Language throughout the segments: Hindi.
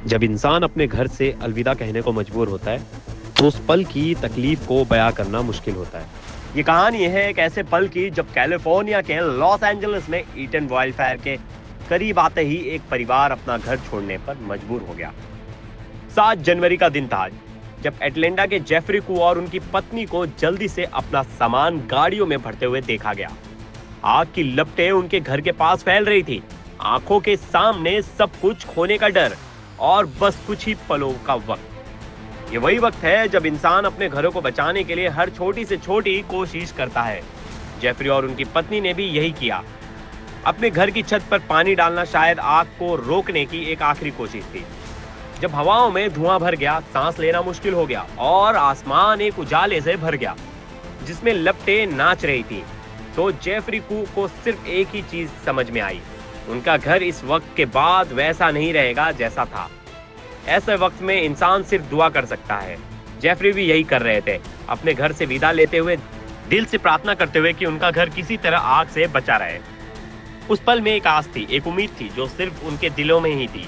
जब इंसान अपने घर से अलविदा कहने को मजबूर होता है तो उस पल की तकलीफ को बयां करना मुश्किल होता है। ये कहानी है एक ऐसे पल की जब कैलिफोर्निया के लॉस एंजलिस में ईटन वाइल्डफायर के करीब आते ही एक परिवार अपना घर छोड़ने पर मजबूर हो गया। 7 जनवरी का दिन था जब एटलांटा के जेफरी कू और उनकी पत्नी को जल्दी से अपना सामान गाड़ियों में भरते हुए देखा गया। आग की लपटें उनके घर के पास फैल रही थी। आंखों के सामने सब कुछ खोने का डर और बस कुछ ही पलों का वक्त। ये वही वक्त है जब इंसान अपने घरों को बचाने के लिए हर छोटी से छोटी कोशिश करता है। जेफरी और उनकी पत्नी ने भी यही किया। अपने घर की छत पर पानी डालना शायद आग को रोकने की एक आखिरी कोशिश थी। जब हवाओं में धुआं भर गया, सांस लेना मुश्किल हो गया और आसमान एक उजाले से भर गया जिसमें लपटें नाच रही थी, तो जेफरी कू को सिर्फ एक ही चीज समझ में आई। उनका घर इस वक्त के बाद वैसा नहीं रहेगा जैसा था। ऐसे वक्त में इंसान सिर्फ दुआ कर सकता है। जेफरी भी यही कर रहे थे, अपने घर से विदा लेते हुए दिल से प्रार्थना करते हुए कि उनका घर किसी तरह आग से बचा रहे। उस पल में एक आस थी, एक उम्मीद थी जो सिर्फ उनके दिलों में ही थी,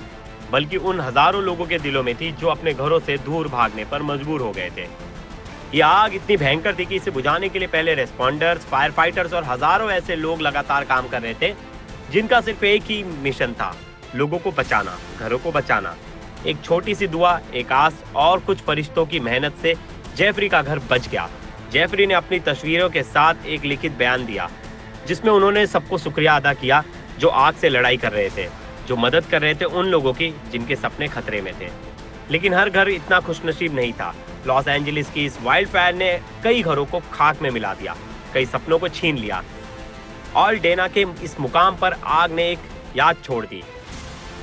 बल्कि उन हजारों लोगों के दिलों में थी जो अपने घरों से दूर भागने पर मजबूर हो गए थे। ये आग इतनी भयंकर थी कि इसे बुझाने के लिए पहले रेस्पॉन्डर्स, फायर फाइटर्स और हजारों ऐसे लोग लगातार काम कर रहे थे जिनका सिर्फ एक ही मिशन था, लोगों को बचाना, घरों को बचाना। एक छोटी सी दुआ, एक आस और कुछ फरिश्तों की मेहनत से जेफरी का घर बच गया। जेफरी ने अपनी तस्वीरों के साथ एक लिखित बयान दिया जिसमें उन्होंने सबको शुक्रिया अदा किया जो आग से लड़ाई कर रहे थे, जो मदद कर रहे थे उन लोगों की जिनके सपने खतरे में थे। लेकिन हर घर इतना खुशनसीब नहीं था। लॉस एंजलिस की इस वाइल्ड फायर ने कई घरों को खाक में मिला दिया, कई सपनों को छीन लिया। ऑल्डेना के इस मुकाम पर आग ने एक याद छोड़ दी,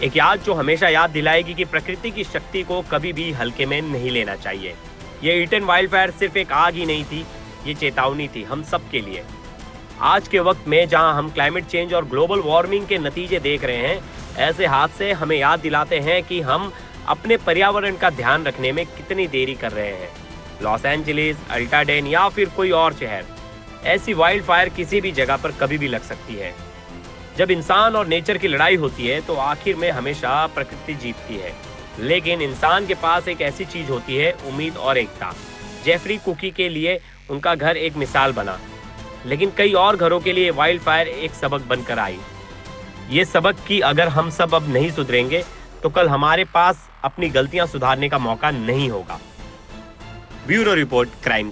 एक याद जो हमेशा याद दिलाएगी कि प्रकृति की शक्ति को कभी भी हल्के में नहीं लेना चाहिए। ये ईटन वाइल्डफायर सिर्फ एक आग ही नहीं थी, ये चेतावनी थी हम सब के लिए। आज के वक्त में जहां हम क्लाइमेट चेंज और ग्लोबल वार्मिंग के नतीजे देख रहे हैं, ऐसे हादसे हमें याद दिलाते हैं कि हम अपने पर्यावरण का ध्यान रखने में कितनी देरी कर रहे हैं। लॉस एंजलिस, अल्टाडेन या फिर कोई और शहर, ऐसी वाइल्ड फायर किसी भी जगह पर कभी भी लग सकती है। जब इंसान और नेचर की लड़ाई होती है तो आखिर में हमेशा प्रकृति जीतती है, लेकिन इंसान के पास एक ऐसी चीज होती है, उम्मीद और एकता। जेफरी कुकी के लिए उनका घर एक मिसाल बना, लेकिन कई और घरों के लिए वाइल्ड फायर एक सबक बनकर आई। ये सबक कि अगर हम सब अब नहीं सुधरेंगे तो कल हमारे पास अपनी गलतियां सुधारने का मौका नहीं होगा। Bureau report, crime